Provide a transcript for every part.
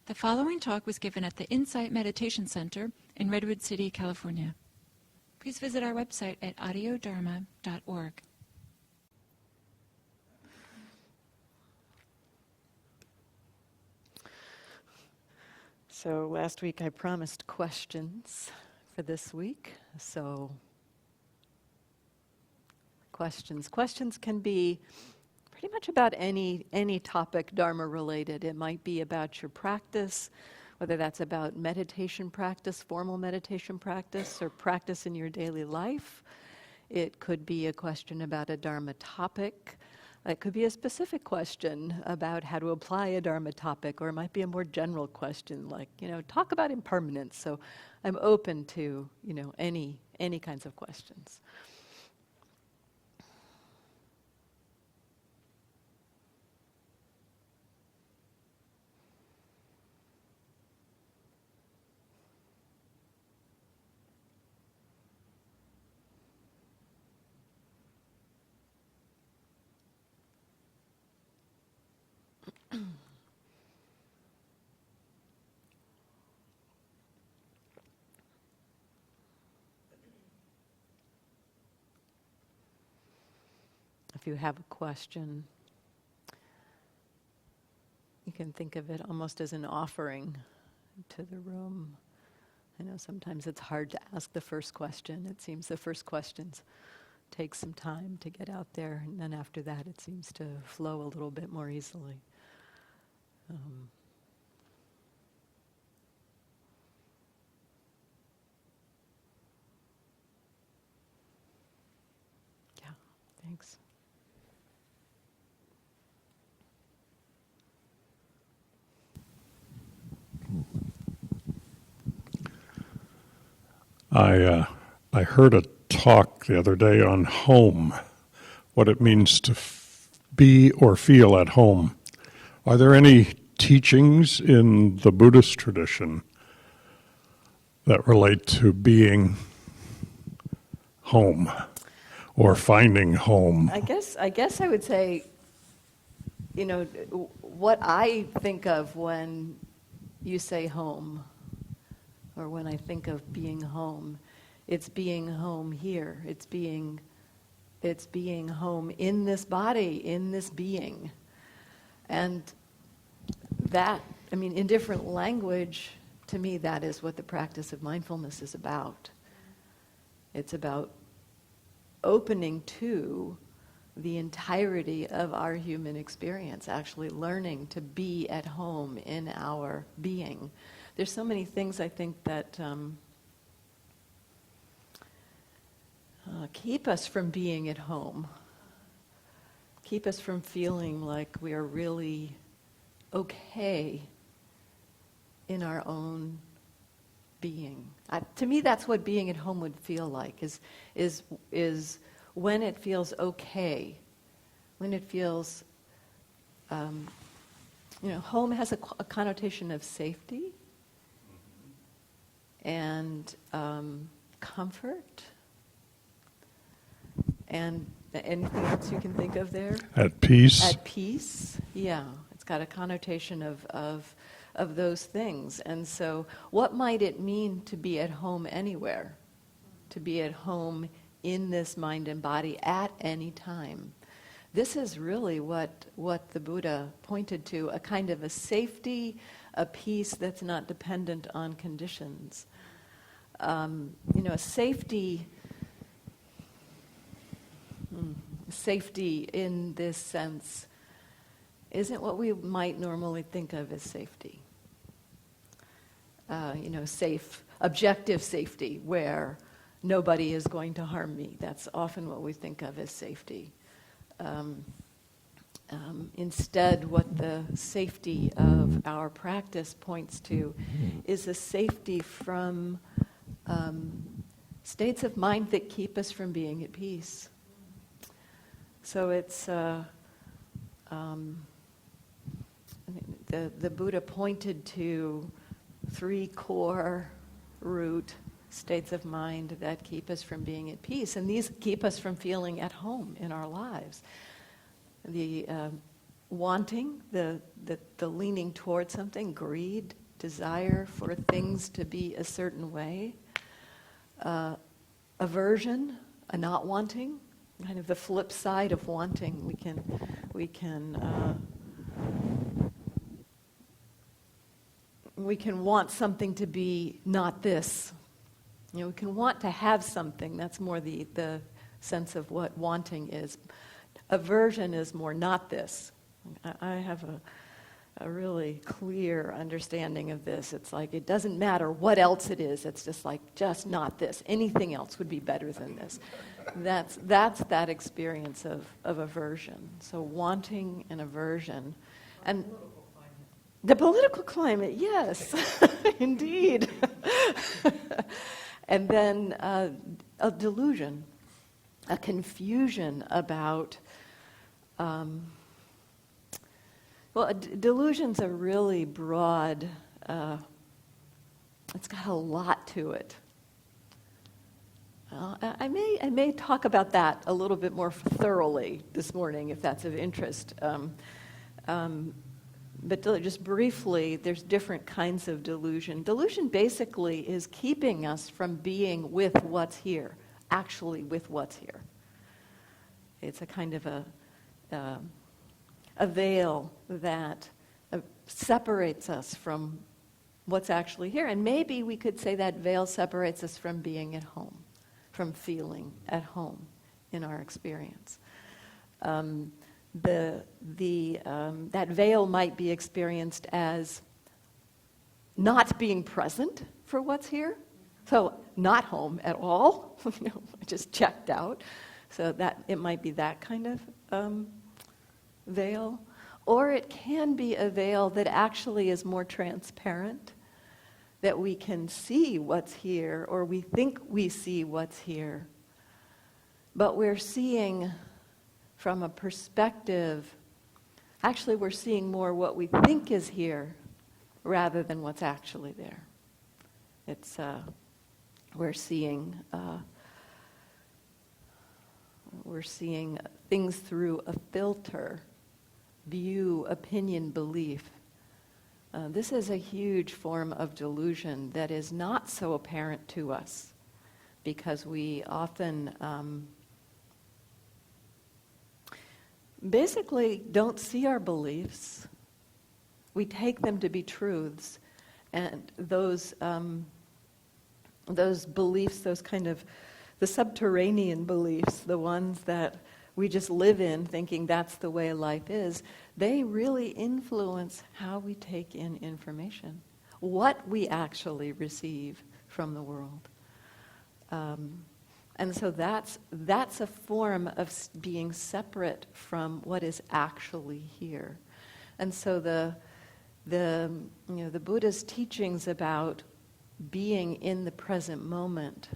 The following talk was given at the Insight Meditation Center in Redwood City, California. Please visit our website at audiodharma.org. So last week I promised questions for this week. So questions can be pretty much about any topic Dharma related. It might be about your practice, whether that's about meditation practice, formal meditation practice, or practice in your daily life. It could be a question about a Dharma topic. It could be a specific question about how to apply a Dharma topic, or it might be a more general question like, talk about impermanence. So I'm open to, any kinds of questions. If you have a question, you can think of it almost as an offering to the room. I know sometimes it's hard to ask the first question. It seems the first questions take some time to get out there, and then after that it seems to flow a little bit more easily. Yeah, thanks. I heard a talk the other day on home, what it means to be or feel at home. Are there any teachings in the Buddhist tradition that relate to being home or finding home? I guess I would say, what I think of when you say home, or when I think of being home, it's being home here. It's being home in this body, in this being. And that, in different language, to me, that is what the practice of mindfulness is about. It's about opening to the entirety of our human experience, actually learning to be at home in our being. There's so many things, I think, that keep us from being at home, keep us from feeling like we are really okay in our own being. To me, that's what being at home would feel like, is when it feels okay, when it feels, home has a connotation of safety and comfort, and anything else you can think of there? At peace? At peace, yeah. It's got a connotation of those things. And so what might it mean to be at home anywhere? To be at home in this mind and body at any time? This is really what the Buddha pointed to, a kind of a safety, a peace that's not dependent on conditions. Safety in this sense isn't what we might normally think of as safety. Safe, objective safety, where nobody is going to harm me. That's often what we think of as safety. Instead, what the safety of our practice points to is a safety from states of mind that keep us from being at peace. So it's the Buddha pointed to 3 core root states of mind that keep us from being at peace, and these keep us from feeling at home in our lives. wanting, the leaning towards something, greed, desire for things to be a certain way, aversion, a not wanting, kind of the flip side of wanting. We can want something to be not this. We can want to have something. That's more the sense of what wanting is. Aversion is more not this. I have a really clear understanding of this. It's like it doesn't matter what else it is. It's just like, just not this. Anything else would be better than this. That's that experience of aversion. So wanting and aversion. And the political climate, yes, indeed. And then a delusion, a confusion about, delusion's a really broad, it's got a lot to it. I may talk about that a little bit more thoroughly this morning, if that's of interest. But just briefly, there's different kinds of delusion. Delusion basically is keeping us from being with what's here, actually with what's here. It's a kind of a veil that separates us from what's actually here. And maybe we could say that veil separates us from being at home, from feeling at home in our experience. That veil might be experienced as not being present for what's here, so not home at all. Just checked out. So that it might be that kind of veil, or it can be a veil that actually is more transparent, that we can see what's here, or we think we see what's here, but we're seeing from a perspective, actually we're seeing more what we think is here rather than what's actually there. It's, we're seeing things through a filter, view, opinion, belief. This is a huge form of delusion that is not so apparent to us because we often basically don't see our beliefs. We take them to be truths, and those beliefs, those kind of the subterranean beliefs, the ones that we just live in thinking that's the way life is, they really influence how we take in information, what we actually receive from the world. And so that's a form of being separate from what is actually here. And so the Buddha's teachings about being in the present moment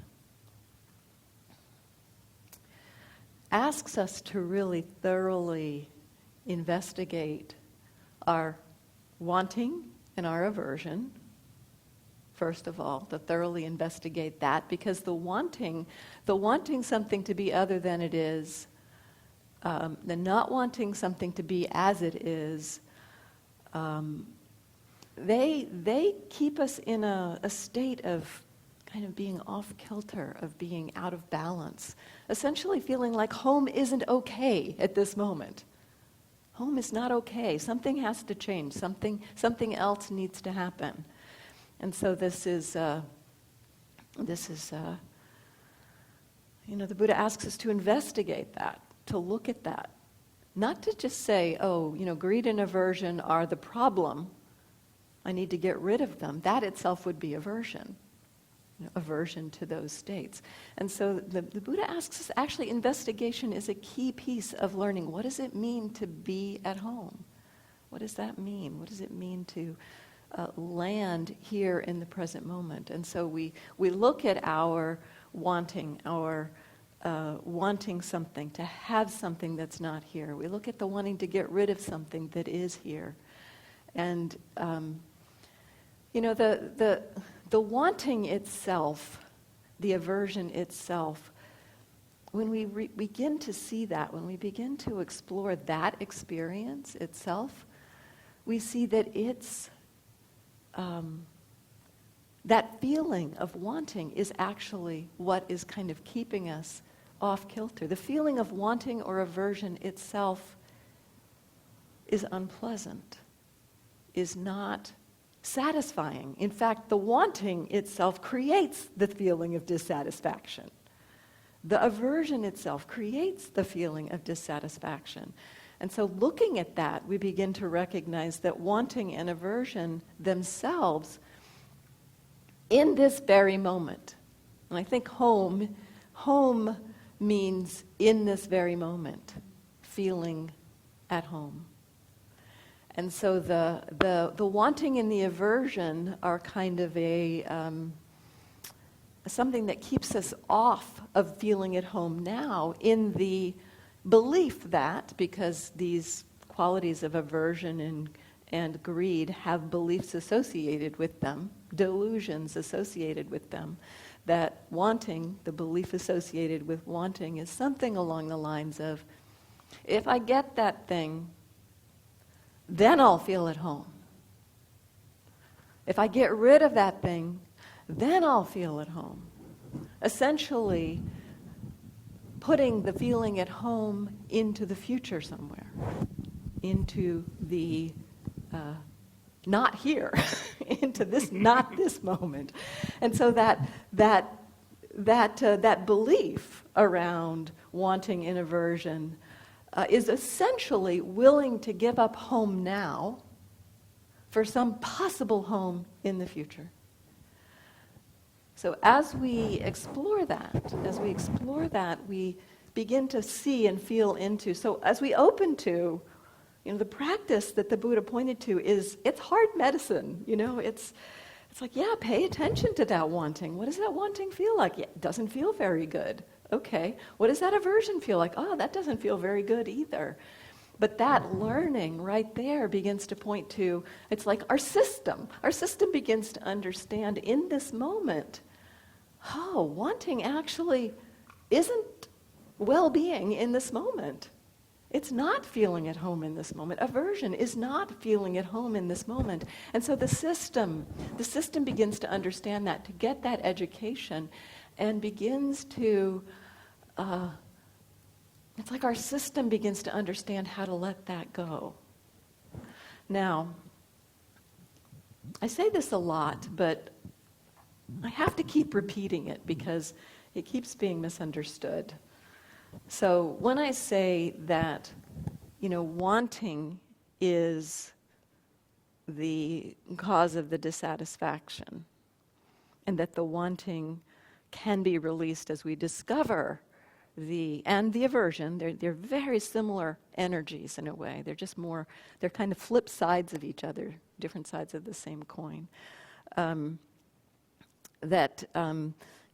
asks us to really thoroughly investigate our wanting and our aversion. First of all, to thoroughly investigate that, because the wanting something to be other than it is, the not wanting something to be as it is, they keep us in a state of kind of being off kilter, of being out of balance, essentially feeling like home isn't okay at this moment. Home is not okay. Something has to change. Something else needs to happen. And so the Buddha asks us to investigate that, to look at that. Not to just say, greed and aversion are the problem. I need to get rid of them. That itself would be aversion. Aversion to those states. And so the Buddha asks us, actually, investigation is a key piece of learning. What does it mean to be at home? What does that mean? What does it mean to land here in the present moment? And so we look at our wanting something, to have something that's not here. We look at the wanting to get rid of something that is here. And, the wanting itself, the aversion itself, when we begin to see that, when we begin to explore that experience itself, we see that it's that feeling of wanting is actually what is kind of keeping us off kilter. The feeling of wanting or aversion itself is unpleasant, is not satisfying. In fact, the wanting itself creates the feeling of dissatisfaction. The aversion itself creates the feeling of dissatisfaction. And so looking at that, we begin to recognize that wanting and aversion themselves, in this very moment, and I think home means in this very moment, feeling at home. And so the wanting and the aversion are kind of something that keeps us off of feeling at home now, in the belief that, because these qualities of aversion and greed have beliefs associated with them, delusions associated with them, that wanting, the belief associated with wanting, is something along the lines of, if I get that thing, then I'll feel at home. If I get rid of that thing, then I'll feel at home. Essentially, putting the feeling at home into the future somewhere, into the not here, into this, not this moment. And so that belief around wanting and aversion is essentially willing to give up home now for some possible home in the future. So as we explore that, we begin to see and feel into. So as we open to, the practice that the Buddha pointed to it's hard medicine. It's like, yeah, pay attention to that wanting. What does that wanting feel like? Yeah, it doesn't feel very good. Okay. What does that aversion feel like? Oh, that doesn't feel very good either. But that learning right there begins to point to, it's like our system. Our system begins to understand in this moment, oh, wanting actually isn't well-being in this moment. It's not feeling at home in this moment. Aversion is not feeling at home in this moment. And so the system begins to understand that, to get that education, and begins to, it's like our system begins to understand how to let that go. Now, I say this a lot, but I have to keep repeating it because it keeps being misunderstood. So when I say that, wanting is the cause of the dissatisfaction, and that the wanting can be released as we discover the aversion, they're very similar energies in a way. They're just they're kind of flip sides of each other, different sides of the same coin.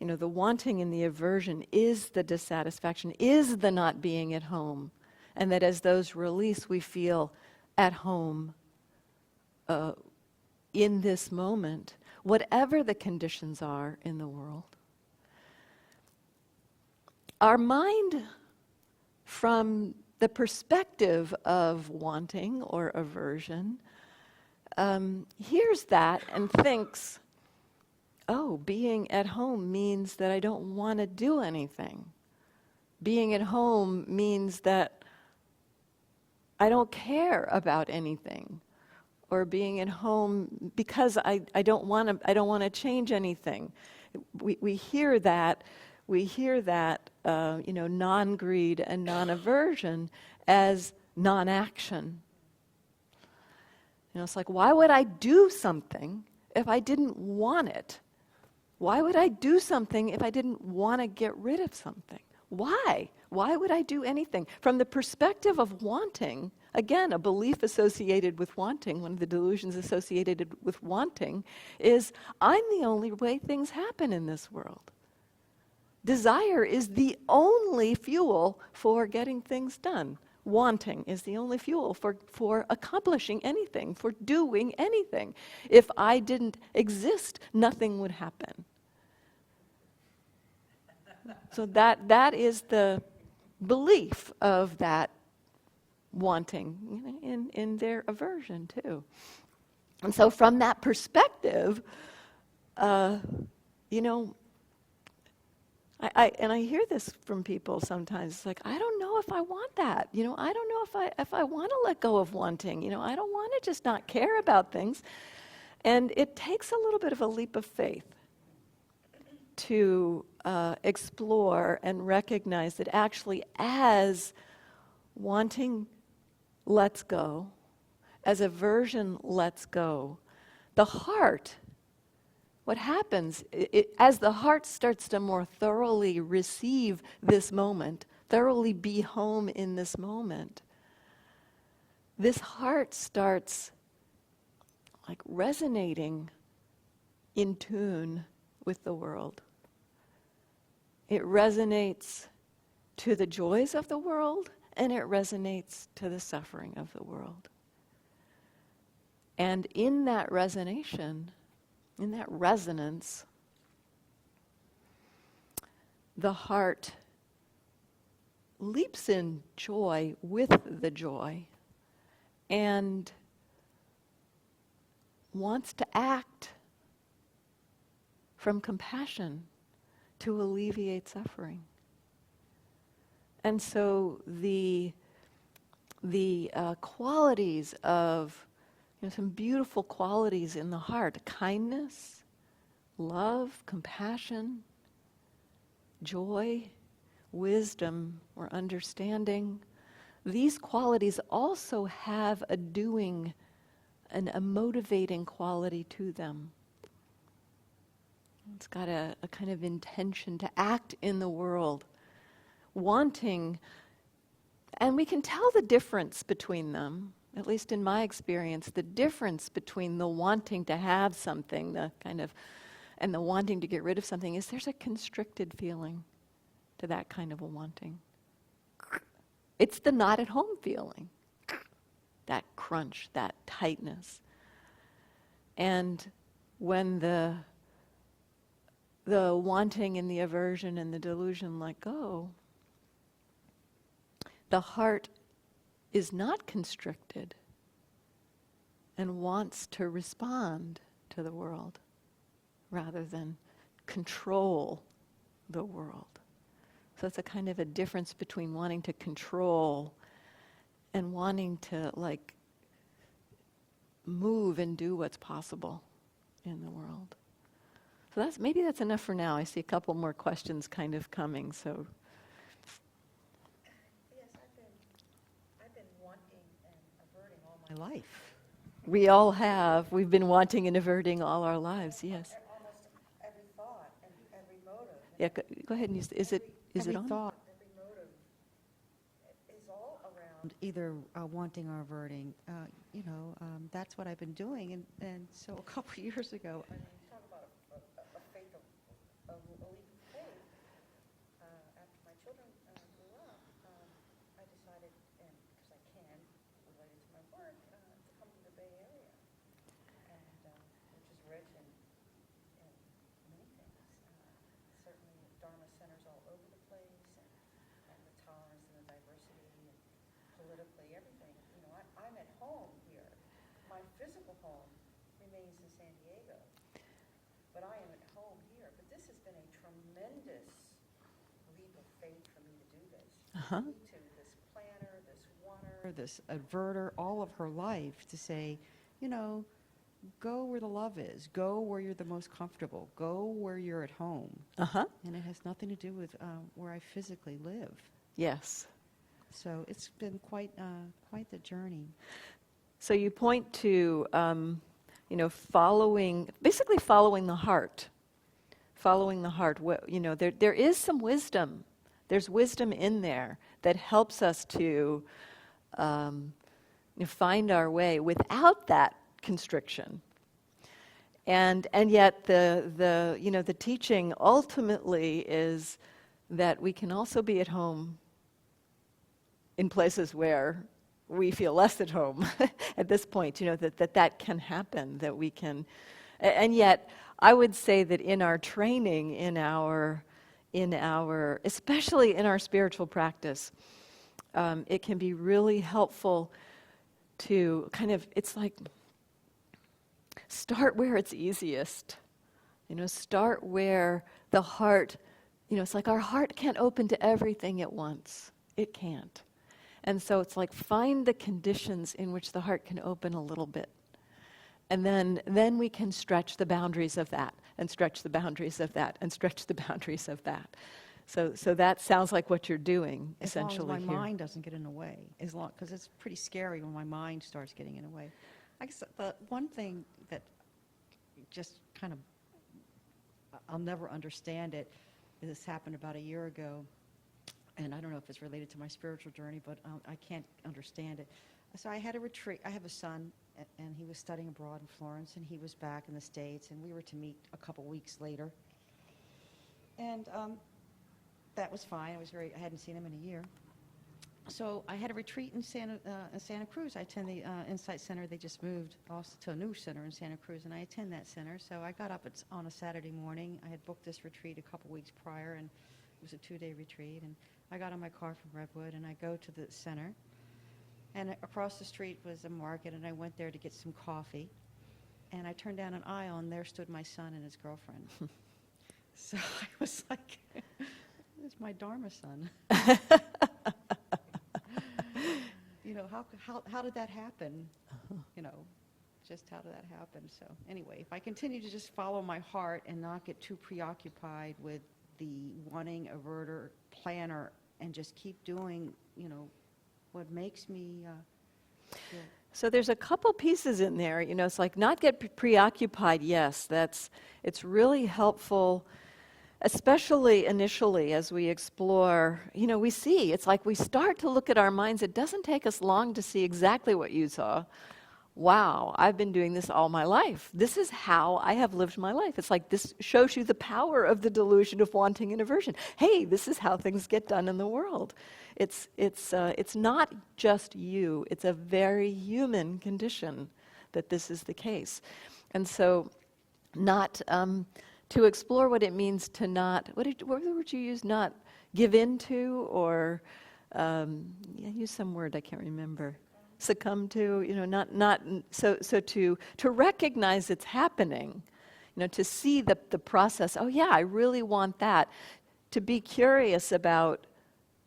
The wanting and the aversion is the dissatisfaction, is the not being at home. And that as those release, we feel at home in this moment, whatever the conditions are in the world. Our mind, from the perspective of wanting or aversion, hears that and thinks, oh, being at home means that I don't want to do anything. Being at home means that I don't care about anything. Or being at home because I don't want to change anything. We hear that non-greed and non-aversion as non-action. It's like, why would I do something if I didn't want it? Why would I do something if I didn't want to get rid of something? Why? Why would I do anything? From the perspective of wanting, again, a belief associated with wanting, one of the delusions associated with wanting, is I'm the only way things happen in this world. Desire is the only fuel for getting things done. Wanting is the only fuel for accomplishing anything, for doing anything. If I didn't exist, nothing would happen. So that is the belief of that wanting, in their aversion too. And so from that perspective, you know, I hear this from people sometimes. It's like, I don't know if I want that. You know, I don't know if I want to let go of wanting. You know, I don't want to just not care about things. And it takes a little bit of a leap of faith to explore and recognize that actually, as wanting lets go, as aversion lets go, the heart, what happens, as the heart starts to more thoroughly receive this moment, thoroughly be home in this moment, this heart starts like resonating in tune with the world. It resonates to the joys of the world, and it resonates to the suffering of the world. And in that resonation, in that resonance, the heart leaps in joy with the joy and wants to act from compassion to alleviate suffering. And so the qualities of, some beautiful qualities in the heart: kindness, love, compassion, joy, wisdom or understanding. These qualities also have a doing and a motivating quality to them. It's got a kind of intention to act in the world, wanting, and we can tell the difference between them. At least in my experience, the difference between the wanting to have something, the kind of, and the wanting to get rid of something is there's a constricted feeling to that kind of a wanting. It's the not at home feeling, that crunch, that tightness. And when the wanting and the aversion and the delusion let go, the heart is not constricted and wants to respond to the world rather than control the world. So it's a kind of a difference between wanting to control and wanting to move and do what's possible in the world. So maybe that's enough for now. I see a couple more questions kind of coming, so. My life. We all have. We've been wanting and averting all our lives, yes. Almost every thought and every motive. Yeah, go ahead and use, is it Every on? thought, every motive is all around either wanting or averting. That's what I've been doing. And so a couple years ago, I mean, talk about a faith, a leap of faith. After my children grew up, I decided, and because I can, related to my work, to come to the Bay Area, and which is rich in many things. Certainly, Dharma centers all over the place, and the tolerance and the diversity, and politically everything. I'm at home here. My physical home remains in San Diego, but I am at home here. But this has been a tremendous leap of faith for me to do this. Uh-huh. To this planner, this wanter, this averter, all of her life to say, go where the love is. Go where you're the most comfortable. Go where you're at home. Uh-huh. And it has nothing to do with where I physically live. Yes. So it's been quite the journey. So you point to, basically following the heart. Following the heart. There is some wisdom. There's wisdom in there that helps us to find our way without that constriction. And yet the teaching ultimately is that we can also be at home in places where we feel less at home at this point, that can happen, that we can. And yet I would say that in our training, in our especially in our spiritual practice, it can be really helpful to kind of, it's like, start where it's easiest. Start where the heart, it's like our heart can't open to everything at once. It can't. And so it's like, find the conditions in which the heart can open a little bit. And then we can stretch the boundaries of that, and stretch the boundaries of that, and stretch the boundaries of that. So that sounds like what you're doing, essentially, as long as my here. mind doesn't get in the way, because it's pretty scary when my mind starts getting in the way. I guess the one thing that just kind of, I'll never understand it, this happened about a year ago, and I don't know if it's related to my spiritual journey, but I can't understand it. So I had a retreat. I have a son, and he was studying abroad in Florence, and he was back in the States, and we were to meet a couple weeks later. And that was fine. I hadn't seen him in a year. So I had a retreat in Santa Cruz. I attend the Insight Center. They just moved also to a new center in Santa Cruz, and I attend that center. So I got up on a Saturday morning. I had booked this retreat a couple weeks prior, and it was a 2-day retreat. And I got on my car from Redwood, and I go to the center. And across the street was a market, and I went there to get some coffee. And I turned down an aisle, and there stood my son and his girlfriend. So I was like, it's my Dharma son. How did that happen? Just how did that happen? So anyway, if I continue to just follow my heart and not get too preoccupied with the wanting, averter, planner, and just keep doing, what makes me feel. So there's a couple pieces in there, it's like not get preoccupied, yes, it's really helpful, especially initially as we explore, we see, it's like we start to look at our minds, it doesn't take us long to see exactly what you saw. Wow, I've been doing this all my life. This is how I have lived my life. It's like this shows you the power of the delusion of wanting and aversion. Hey, this is how things get done in the world. It's not just you. It's a very human condition that this is the case. And so not to explore what it means to not, what would you use, not give into or use some word I can't remember. Succumb to, to recognize it's happening, to see the process. Oh yeah, I really want that. To be curious about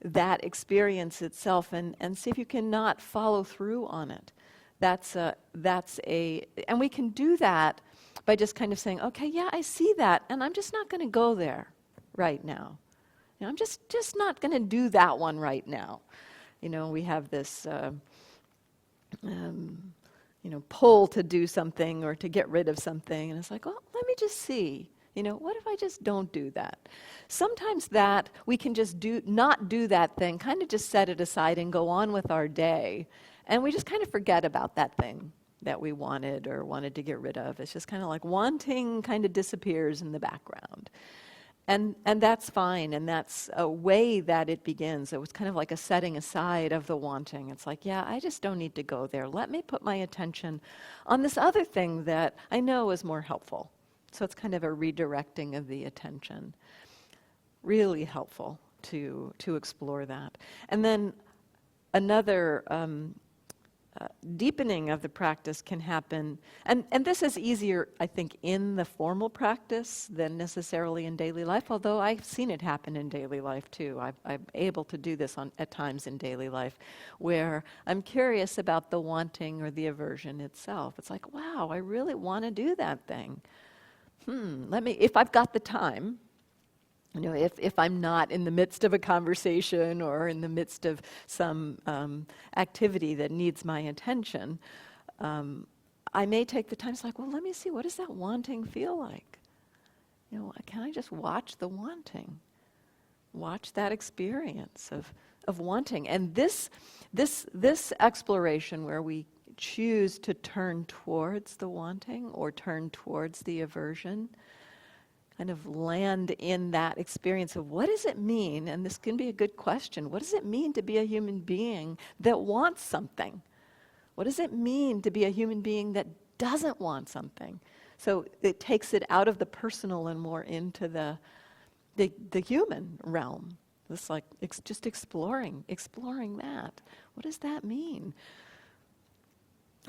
that experience itself and see if you can not follow through on it. And we can do that by just kind of saying, okay, yeah, I see that, and I'm just not going to go there right now. I'm just not going to do that one right now. We have this. Pull to do something or to get rid of something. And it's like, well, let me just see. What if I just don't do that? Sometimes that we can just not do that thing, kind of just set it aside and go on with our day. And we just kind of forget about that thing that we wanted to get rid of. It's just kind of like wanting kind of disappears in the background. And that's fine, and that's a way that it begins. It was kind of like a setting aside of the wanting. It's like, yeah, I just don't need to go there. Let me put my attention on this other thing that I know is more helpful. So it's kind of a redirecting of the attention. Really helpful to explore that. And then another deepening of the practice can happen, and this is easier, I think, in the formal practice than necessarily in daily life, although I've seen it happen in daily life too. I'm able to do this at times in daily life, where I'm curious about the wanting or the aversion itself. It's like, wow, I really want to do that thing. If I've got the time, if I'm not in the midst of a conversation or in the midst of some activity that needs my attention, I may take the time. It's like, well, let me see, what does that wanting feel like? Can I just watch the wanting? Watch that experience of wanting. And this exploration where we choose to turn towards the wanting or turn towards the aversion, kind of land in that experience of what does it mean, and this can be a good question, what does it mean to be a human being that wants something? What does it mean to be a human being that doesn't want something? So it takes it out of the personal and more into the the human realm. It's like just exploring that. What does that mean?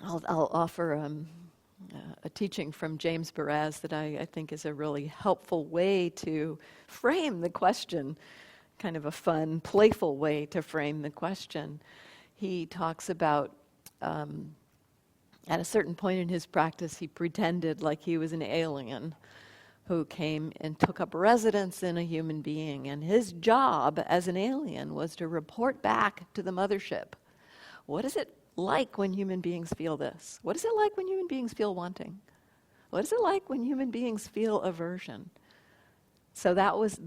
I'll offer a teaching from James Baraz that I think is a really helpful way to frame the question, kind of a fun, playful way to frame the question. He talks about, at a certain point in his practice, he pretended like he was an alien who came and took up residence in a human being, and his job as an alien was to report back to the mothership. What is it like when human beings feel this? What is it like when human beings feel wanting? What is it like when human beings feel aversion? So that was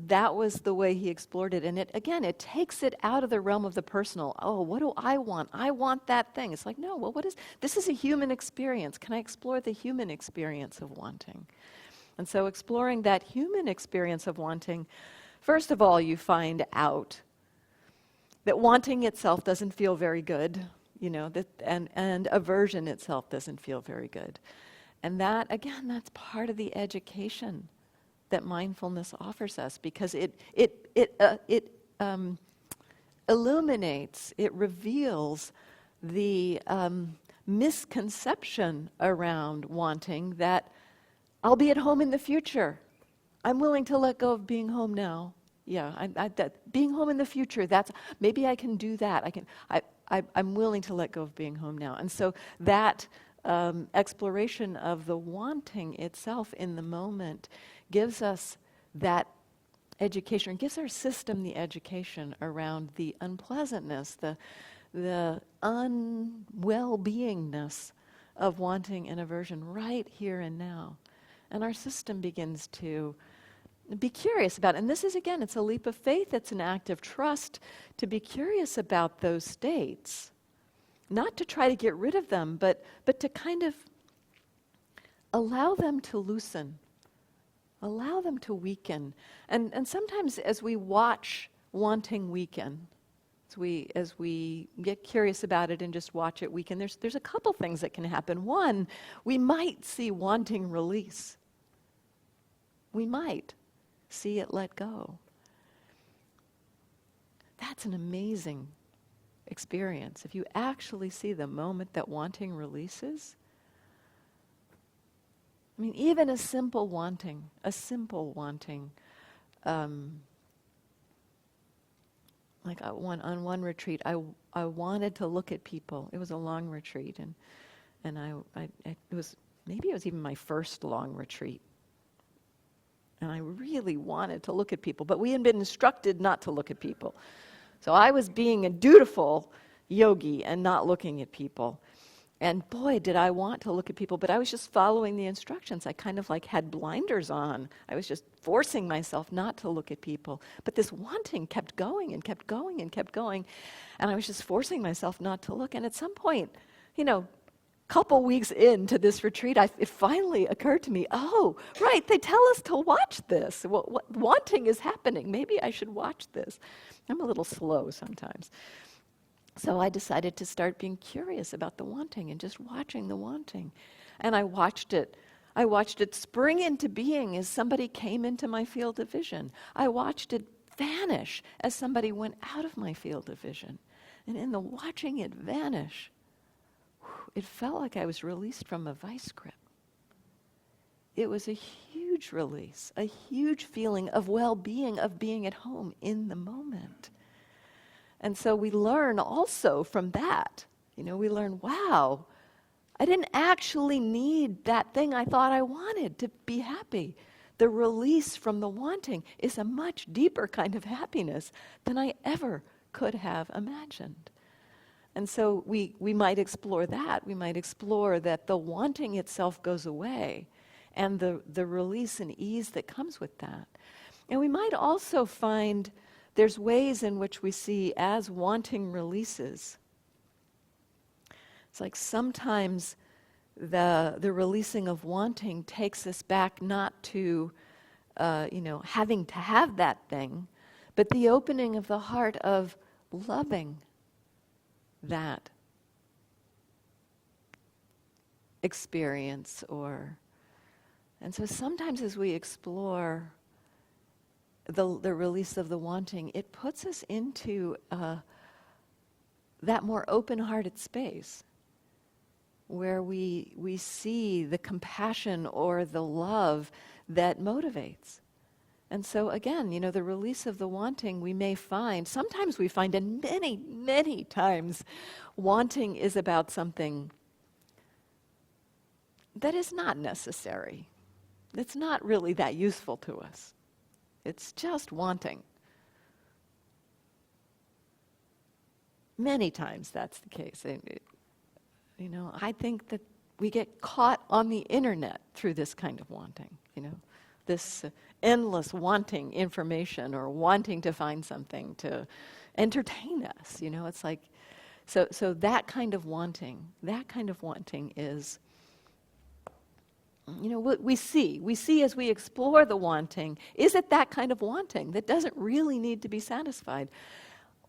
the way he explored it. And it takes it out of the realm of the personal. Oh, what do I want? I want that thing. It's like, no, well, this is a human experience. Can I explore the human experience of wanting? And so exploring that human experience of wanting, first of all, you find out that wanting itself doesn't feel very good, and aversion itself doesn't feel very good. And that, again, that's part of the education that mindfulness offers us, because it illuminates, it reveals the misconception around wanting that I'll be at home in the future. I'm willing to let go of being home now. Yeah, being home in the future, maybe I can do that. I'm willing to let go of being home now. And so that exploration of the wanting itself in the moment gives us that education, gives our system the education around the unpleasantness, the unwell-beingness of wanting and aversion right here and now. And our system begins to be curious about it. And this is, again, it's a leap of faith, it's an act of trust to be curious about those states. Not to try to get rid of them, but to kind of allow them to loosen, allow them to weaken. And sometimes as we watch wanting weaken, as we get curious about it and just watch it weaken, there's a couple things that can happen. One, we might see wanting release. We might see it let go. That's an amazing experience. If you actually see the moment that wanting releases, I mean, even a simple wanting, like on one retreat, I wanted to look at people. It was a long retreat, and it was even my first long retreat. And I really wanted to look at people, but we had been instructed not to look at people. So I was being a dutiful yogi and not looking at people. And boy, did I want to look at people, but I was just following the instructions. I kind of like had blinders on. I was just forcing myself not to look at people. But this wanting kept going and kept going and kept going. And I was just forcing myself not to look. And at some point, couple weeks into this retreat, it finally occurred to me, oh, right, they tell us to watch this. What wanting is happening. Maybe I should watch this. I'm a little slow sometimes. So I decided to start being curious about the wanting and just watching the wanting. And I watched it spring into being as somebody came into my field of vision. I watched it vanish as somebody went out of my field of vision. And in the watching it vanish, it felt like I was released from a vice grip. It was a huge release, a huge feeling of well-being, of being at home in the moment. And so we learn also from that. We learn, wow, I didn't actually need that thing I thought I wanted to be happy. The release from the wanting is a much deeper kind of happiness than I ever could have imagined. And so we might explore that. We might explore that the wanting itself goes away and the release and ease that comes with that. And we might also find there's ways in which we see as wanting releases. It's like sometimes the releasing of wanting takes us back not to, having to have that thing, but the opening of the heart of loving that experience. And so sometimes as we explore the release of the wanting, it puts us into that more open-hearted space where we see the compassion or the love that motivates. And so again, the release of the wanting, we may find, sometimes we find, and many, many times, wanting is about something that is not necessary. It's not really that useful to us. It's just wanting. Many times that's the case. I think that we get caught on the internet through this kind of wanting, this endless wanting information or wanting to find something to entertain us, it's like, so that kind of wanting is, what we see as we explore the wanting. Is it that kind of wanting that doesn't really need to be satisfied?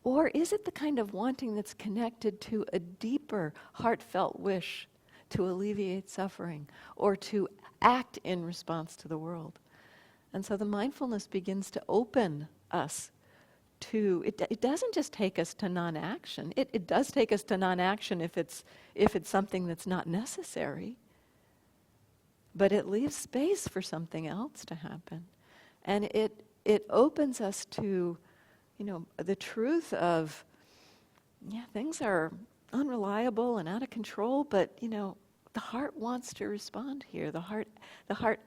Or is it the kind of wanting that's connected to a deeper, heartfelt wish to alleviate suffering or to act in response to the world? And so the mindfulness begins to open us to, it doesn't just take us to non-action. It does take us to non-action if it's something that's not necessary. But it leaves space for something else to happen. And it opens us to, the truth of, things are unreliable and out of control, but, the heart wants to respond here. The heart,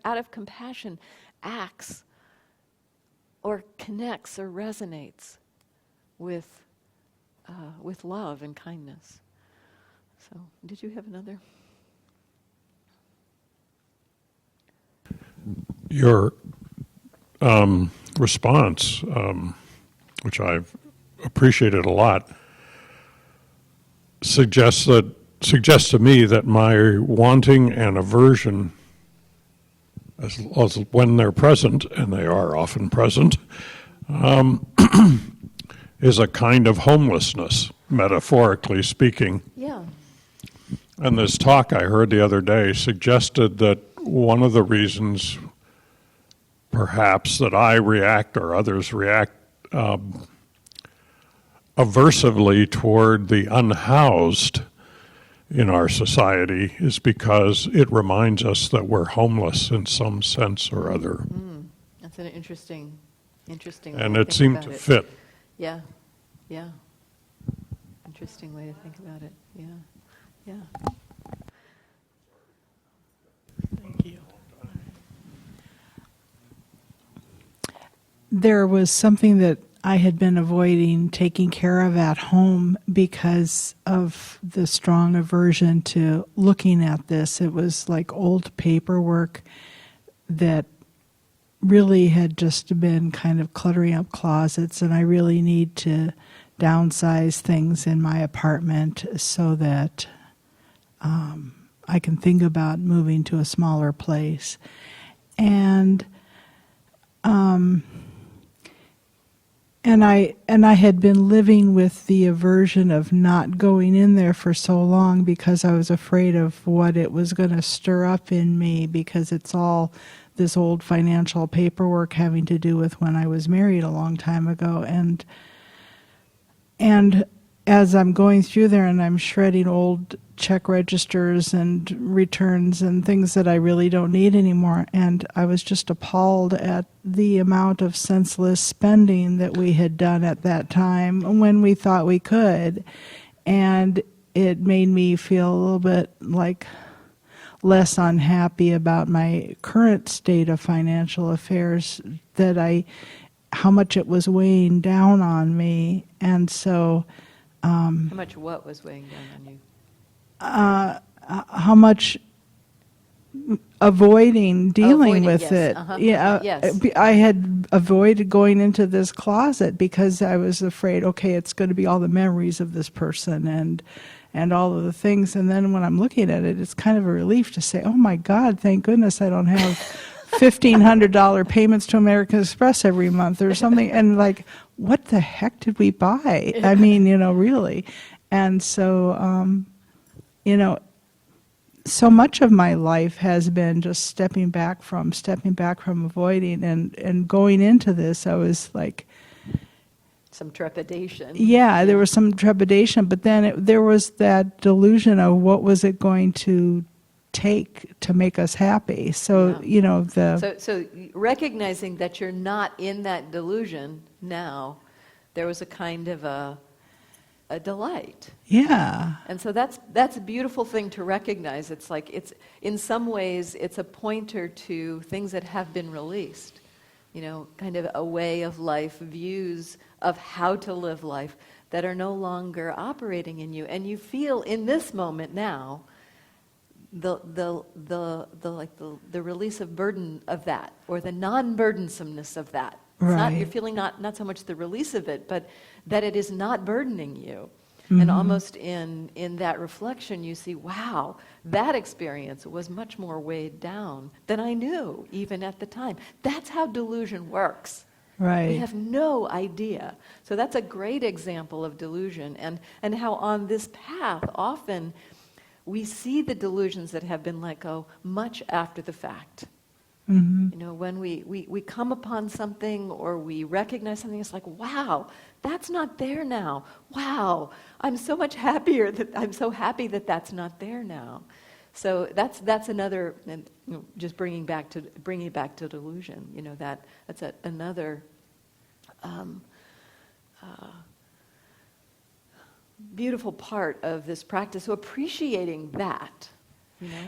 out of compassion, acts or connects or resonates with love and kindness. So, did you have another? Your response, which I've appreciated a lot, suggests to me that my wanting and aversion, as when they're present, and they are often present, is a kind of homelessness, metaphorically speaking. Yeah. And this talk I heard the other day suggested that one of the reasons perhaps that I react or others react aversively toward the unhoused in our society is because it reminds us that we're homeless in some sense or other. That's an interesting way And to it think seemed about to it. fit. Yeah. Interesting way to think about it. Yeah. Thank you. There was something that I had been avoiding taking care of at home because of the strong aversion to looking at this. It was like old paperwork that really had just been kind of cluttering up closets, and I really need to downsize things in my apartment so that I can think about moving to a smaller place. And I had been living with the aversion of not going in there for so long because I was afraid of what it was going to stir up in me, because it's all this old financial paperwork having to do with when I was married a long time ago. And as I'm going through there and I'm shredding old check registers and returns and things that I really don't need anymore, and I was just appalled at the amount of senseless spending that we had done at that time when we thought we could. And it made me feel a little bit like less unhappy about my current state of financial affairs, how much it was weighing down on me. And so How much what was weighing down on you? how much avoiding dealing with yes, it. uh-huh. Yeah, Yes. I had avoided going into this closet because I was afraid, okay, it's going to be all the memories of this person and all of the things. And then when I'm looking at it, it's kind of a relief to say, oh my God, thank goodness I don't have $1,500 payments to American Express every month or something. And like, what the heck did we buy? I mean, really. And so, so much of my life has been just stepping back from avoiding, and going into this, I was like, Some trepidation. yeah, there was some trepidation, but then there was that delusion of what was it going to take to make us happy. So, Yeah. So recognizing that you're not in that delusion now, there was a kind of a delight. yeah. And so that's a beautiful thing to recognize. It's like, it's in some ways it's a pointer to things that have been released. Kind of a way of life, views of how to live life that are no longer operating in you. And you feel in this moment now the release of burden of that, or the non-burdensomeness of that. Right. You're feeling not so much the release of it, but that it is not burdening you. Mm-hmm. And almost in that reflection, you see, wow, that experience was much more weighed down than I knew, even at the time. That's how delusion works. Right. We have no idea. So that's a great example of delusion, and how on this path, often we see the delusions that have been let go much after the fact. Mm-hmm. When we come upon something or we recognize something, it's like, wow, that's not there now. Wow, I'm so much happier I'm so happy that that's not there now. So that's another, and just bringing it back to delusion. That's another beautiful part of this practice. So appreciating that.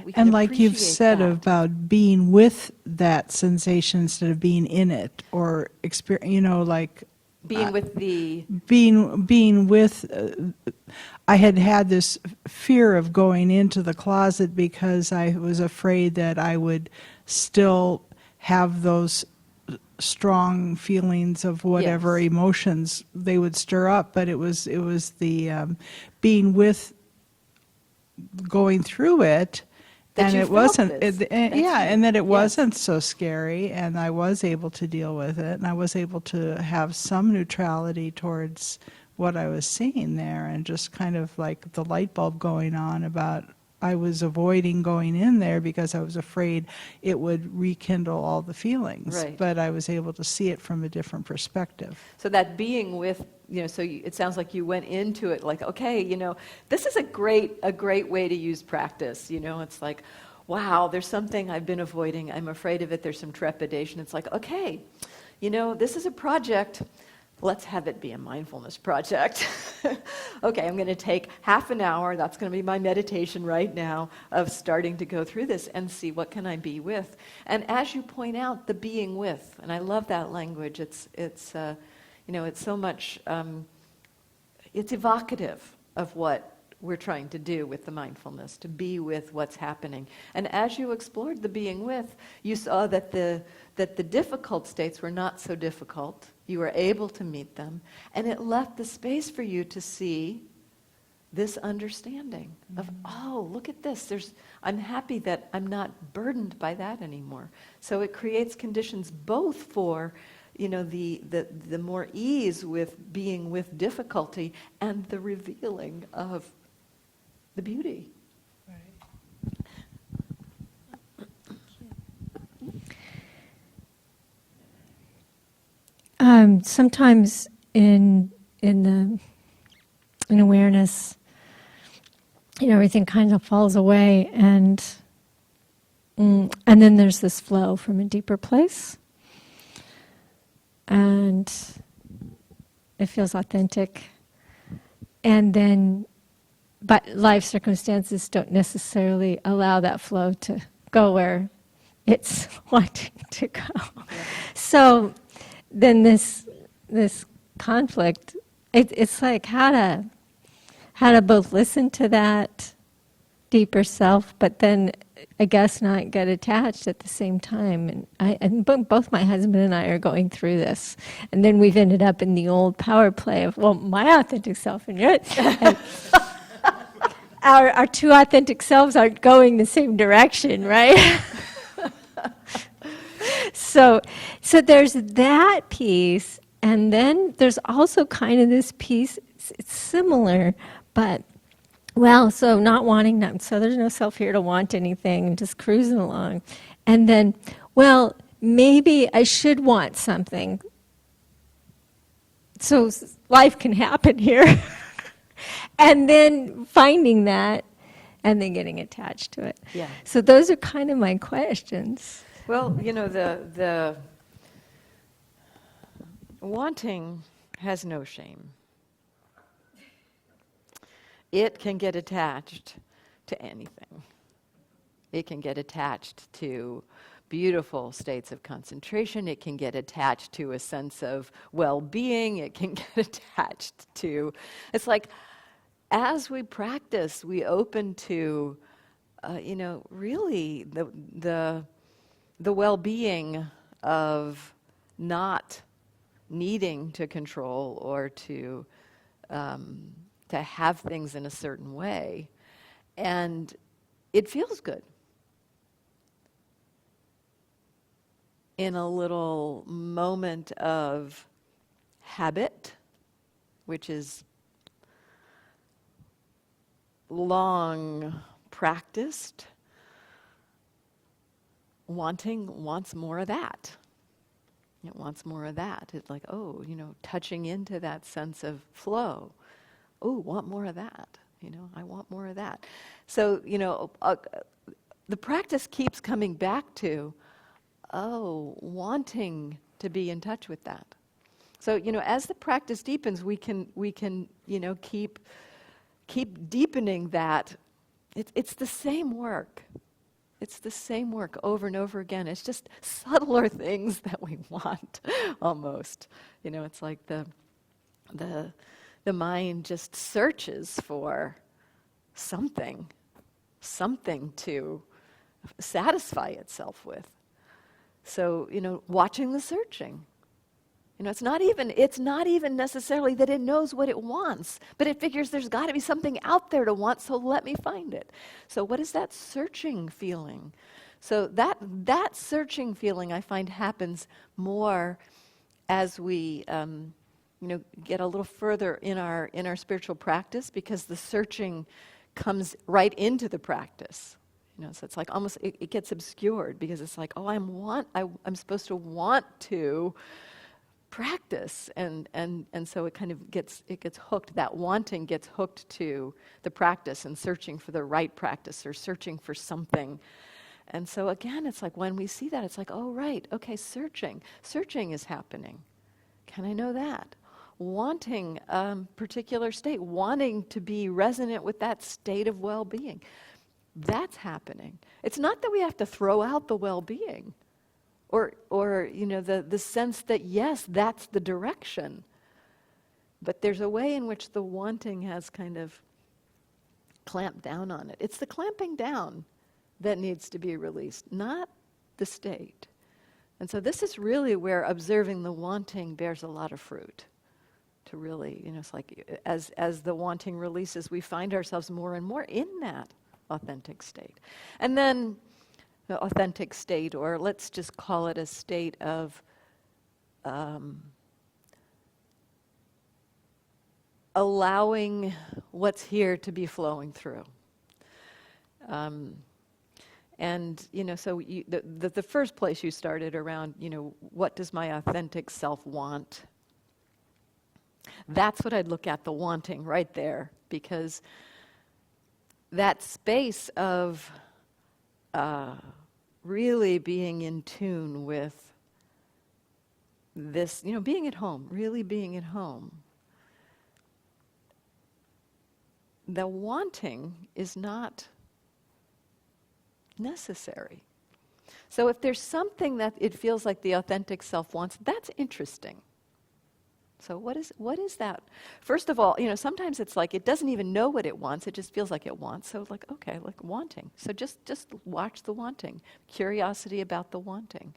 We can And like you've appreciate said that. about being with that sensation instead of being in it, or experience, like Being with the... being with. I had this fear of going into the closet because I was afraid that I would still have those strong feelings of whatever Yes. emotions they would stir up. But it was the being with, going through it. That And you it felt wasn't, this. and that it Yes. wasn't so scary, and I was able to deal with it, and I was able to have some neutrality towards what I was seeing there, and just kind of like the light bulb going on about I was avoiding going in there because I was afraid it would rekindle all the feelings. Right. But I was able to see it from a different perspective. So that being with, it sounds like you went into it like, okay, this is a great way to use practice. It's like, wow, there's something I've been avoiding. I'm afraid of it. There's some trepidation. It's like, okay, this is a project. Let's have it be a mindfulness project. Okay, I'm going to take half an hour. That's going to be my meditation right now of starting to go through this and see what can I be with. And as you point out, the being with, and I love that language. It's so much. It's evocative of what we're trying to do with the mindfulness, to be with what's happening. And as you explored the being with, you saw that the difficult states were not so difficult. You were able to meet them, and it left the space for you to see this understanding of, oh, look at this. I'm happy that I'm not burdened by that anymore. So it creates conditions both for, the more ease with being with difficulty and the revealing of the beauty. Sometimes in awareness, everything kind of falls away, and then there's this flow from a deeper place, and it feels authentic. And then, but life circumstances don't necessarily allow that flow to go where it's wanting to go. Yeah. So then this conflict, it's like how to both listen to that deeper self, but then I guess not get attached at the same time. And both my husband and I are going through this, and then we've ended up in the old power play of, well, my authentic self and yours. And our two authentic selves aren't going the same direction, right? So there's that piece, and then there's also kind of this piece, it's similar, but well, so not wanting them. So there's no self here to want anything, just cruising along. And then, well, maybe I should want something. So life can happen here. And then finding that and then getting attached to it. Yeah. So those are kind of my questions. Well, the wanting has no shame. It can get attached to anything. It can get attached to beautiful states of concentration. It can get attached to a sense of well-being. It can get attached to, it's like, as we practice, we open to, really the well-being of not needing to control or to have things in a certain way, and it feels good. In a little moment of habit, which is long practiced, wanting wants more of that. It wants more of that. It's like, touching into that sense of flow. Oh, want more of that. I want more of that. So, the practice keeps coming back to, wanting to be in touch with that. So, as the practice deepens, we can keep deepening that. It's the same work. It's the same work over and over again. It's just subtler things that we want, almost. It's like the mind just searches for something to satisfy itself with. So, watching the searching. It's not even necessarily that it knows what it wants, but it figures there's got to be something out there to want, so let me find it. So what is that searching feeling? So that searching feeling, I find, happens more as we get a little further in our spiritual practice, because the searching comes right into the practice. So it's like almost it gets obscured, because it's like, I'm supposed to want to practice, and so it kind of gets hooked. That wanting gets hooked to the practice and searching for the right practice or searching for something. And so again, it's like when we see that, it's like, oh right, okay, searching is happening. Can I know that? Wanting a particular state, wanting to be resonant with that state of well-being, that's happening. It's not that we have to throw out the well-being. Or the sense that, yes, that's the direction. But there's a way in which the wanting has kind of clamped down on it. It's the clamping down that needs to be released, not the state. And so this is really where observing the wanting bears a lot of fruit. To really, it's like as the wanting releases, we find ourselves more and more in that authentic state. And then the authentic state, or let's just call it a state of allowing what's here to be flowing through. And so the first place you started around, what does my authentic self want? That's what I'd look at, the wanting right there, because that space of really being in tune with this, being at home, really being at home. The wanting is not necessary. So if there's something that it feels like the authentic self wants, that's interesting. So what is that? First of all, sometimes it's like it doesn't even know what it wants, it just feels like it wants. So like, okay, like wanting. So just watch the wanting. Curiosity about the wanting.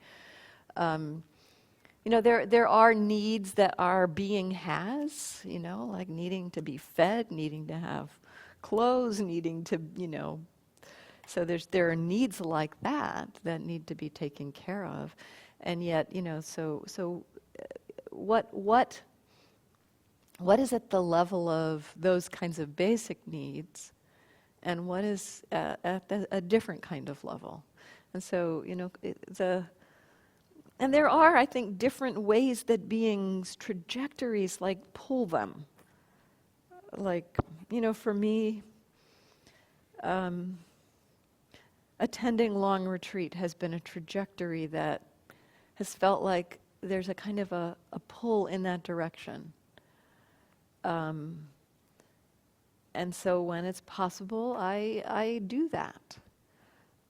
There are needs that our being has, like needing to be fed, needing to have clothes, needing to, so there are needs like that need to be taken care of. And yet, so what is at the level of those kinds of basic needs and what is at a different kind of level. And so, and there are, I think, different ways that beings' trajectories like pull them. Like, for me, attending long retreat has been a trajectory that has felt like there's a kind of a pull in that direction. And so when it's possible, I do that.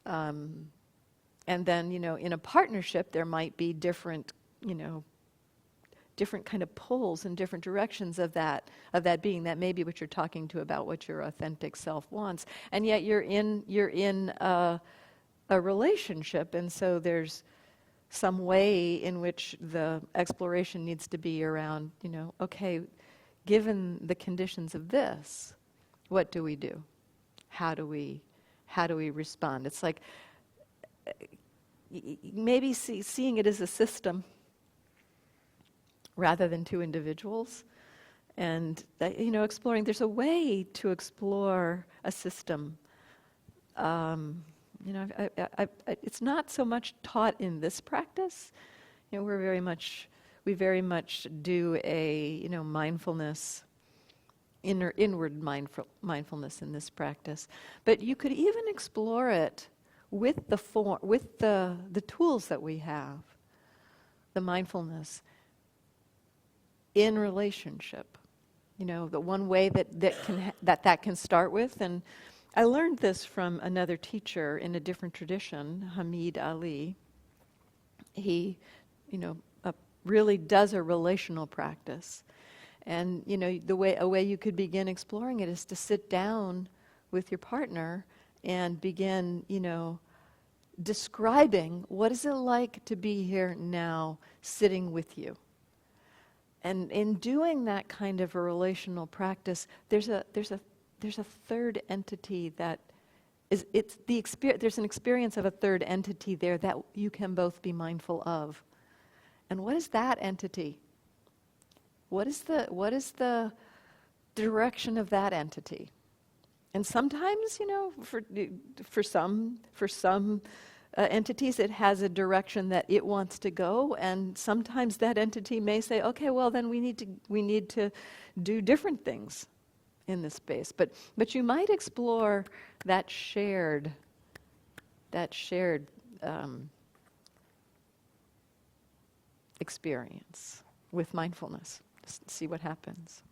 And then, in a partnership, there might be different kind of pulls in different directions of that being. That may be what you're talking to about what your authentic self wants. And yet you're in a relationship, and so there's some way in which the exploration needs to be around, okay, given the conditions of this, what do we do? How do we respond? It's like maybe seeing it as a system rather than two individuals, and exploring. There's a way to explore a system. It's not so much taught in this practice. We very much do a mindfulness, inward mindfulness in this practice. But you could even explore it with the tools that we have, the mindfulness in relationship. The one way that can start with, and I learned this from another teacher in a different tradition, Hamid Ali. He, really does a relational practice. And, a way you could begin exploring it is to sit down with your partner and begin, describing what is it like to be here now, sitting with you. And in doing that kind of a relational practice, there's a third entity that is, there's an experience of a third entity there that you can both be mindful of. And what is that entity? What is the direction of that entity? And sometimes, for some entities, it has a direction that it wants to go, and sometimes that entity may say, okay, well then we need to do different things in this space. But you might explore that shared experience with mindfulness. Just see what happens.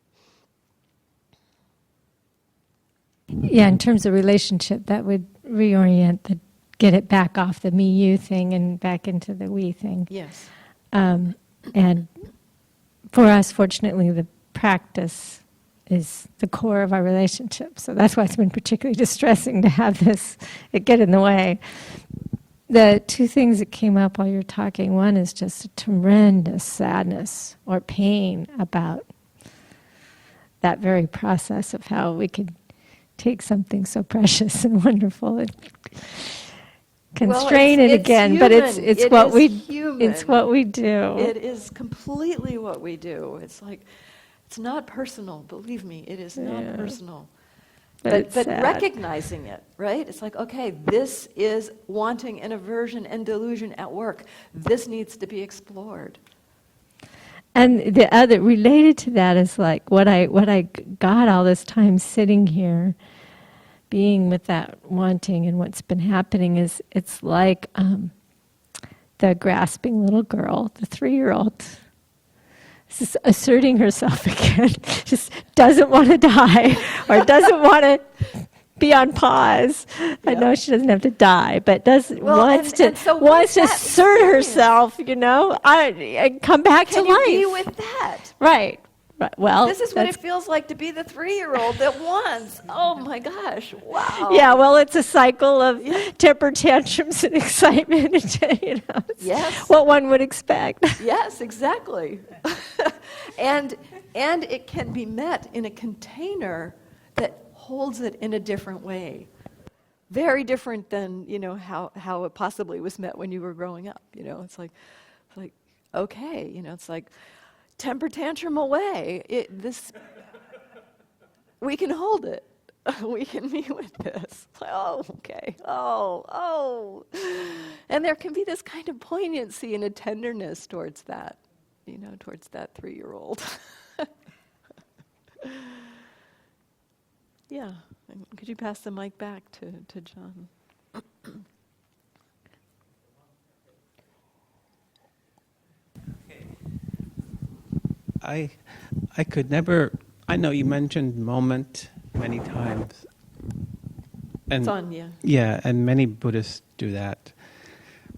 Yeah, in terms of relationship, that would reorient get it back off the me-you thing and back into the we thing. Yes. And for us, fortunately, the practice is the core of our relationship. So that's why it's been particularly distressing to have it get in the way. The two things that came up while you were talking, one is just a tremendous sadness or pain about that very process of how we could take something so precious and wonderful and constrain it again. Human. But it's what we human. It's what we do. It is completely what we do. It's like, it's not personal. Believe me, it is not personal. But recognizing it, right? It's like, okay, this is wanting and aversion and delusion at work. This needs to be explored. And the other related to that is like what I got all this time sitting here, being with that wanting and what's been happening is it's like the grasping little girl, the 3-year-old, just asserting herself again, just doesn't want to die or doesn't want to be on pause. Yep. I know she doesn't have to die, but wants to assert herself, and come back to life. Can you be with that? Right. Well, this is what it feels like to be the 3-year-old that wants. Oh my gosh! Wow. Yeah. Well, it's a cycle of temper tantrums and excitement. Yes. What one would expect. Yes, exactly. and it can be met in a container that holds it in a different way. Very different than how it possibly was met when you were growing up. It's like okay. It's like. Temper tantrum away. We can hold it. we can be with this. Oh, okay. Oh. And there can be this kind of poignancy and a tenderness towards that, towards that 3-year-old. Yeah. And could you pass the mic back to John? I could never. I know you mentioned moment many times, and It's on, yeah. yeah, and many Buddhists do that.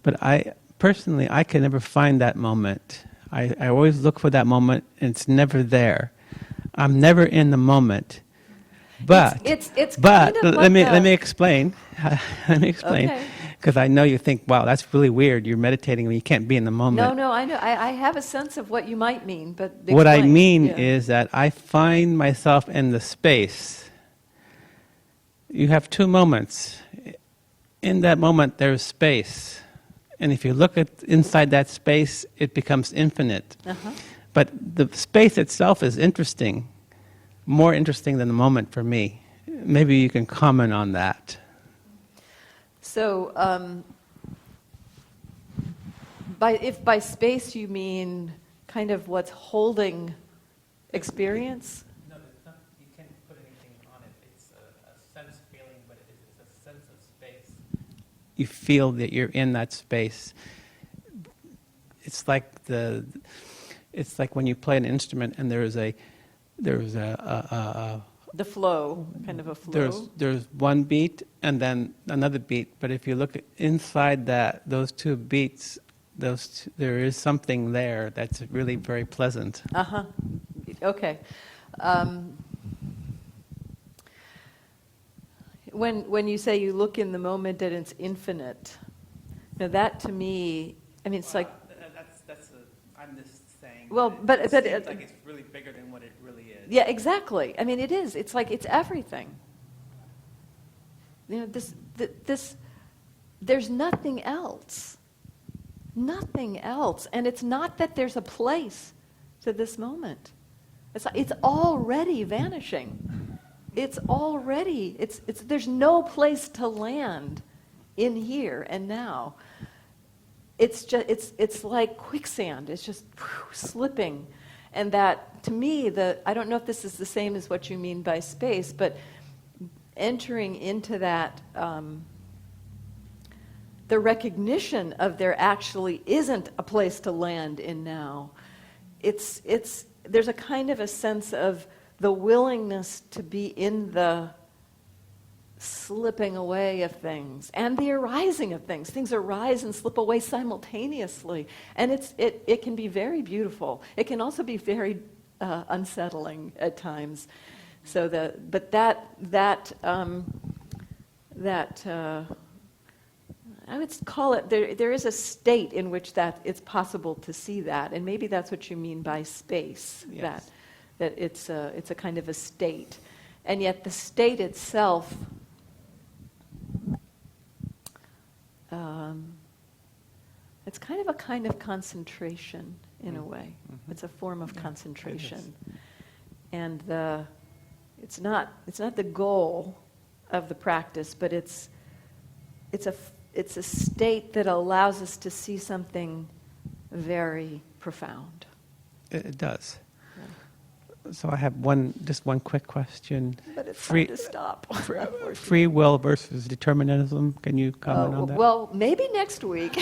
But I personally, I can never find that moment. I always look for that moment, and it's never there. I'm never in the moment. But it's but kind of let me like explain. Let me explain. Okay. Because I know you think, wow, that's really weird. You're meditating when you can't be in the moment. No, I know. I have a sense of what you might mean, but What I explain. mean Yeah. is that I find myself in the space. You have 2 moments. In that moment, there's space. And if you look at inside that space, it becomes infinite. Uh-huh. But the space itself is interesting, more interesting than the moment for me. Maybe you can comment on that. So, if by space you mean kind of what's holding experience? No, you can't put anything on it. It's a sense feeling, but it's a sense of space. You feel that you're in that space. It's like when you play an instrument and there's a The flow, kind of a flow. there's one beat and then another beat, but if you look inside those 2 beats, there is something there that's really very pleasant. Uh-huh. Okay. When you say you look in the moment and it's infinite, now that to me, I mean, it's like, I'm just saying. Well, but it but seems like it's really bigger than what it really is. yeah, exactly. I mean, it is. It's like it's everything. This. There's nothing else. Nothing else, and it's not that there's a place to this moment. It's already vanishing. It's already. It's. There's no place to land in here and now. It's just. It's like quicksand. It's just slipping. And that, to me, I don't know if this is the same as what you mean by space, but entering into that, the recognition of there actually isn't a place to land in now. There's a kind of a sense of the willingness to be in the slipping away of things and the arising of things. Things arise and slip away simultaneously, and it can be very beautiful. It can also be very unsettling at times. So I would call it there is a state in which that it's possible to see that, and maybe that's what you mean by space. Yes. That it's a kind of a state, and yet the state itself. It's kind of concentration in a way. Mm-hmm. It's a form of concentration, and it's not the goal of the practice, but it's a state that allows us to see something very profound. It does. Yeah. So I have just one quick question. But it's time to stop. Free will versus determinism. Can you comment on that? Well, maybe next week.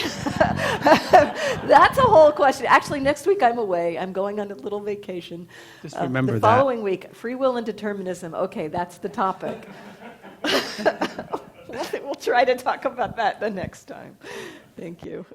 That's a whole question. Actually, next week I'm away. I'm going on a little vacation. Just remember the that. following week, free will and determinism. Okay, that's the topic. We'll try to talk about that the next time. Thank you.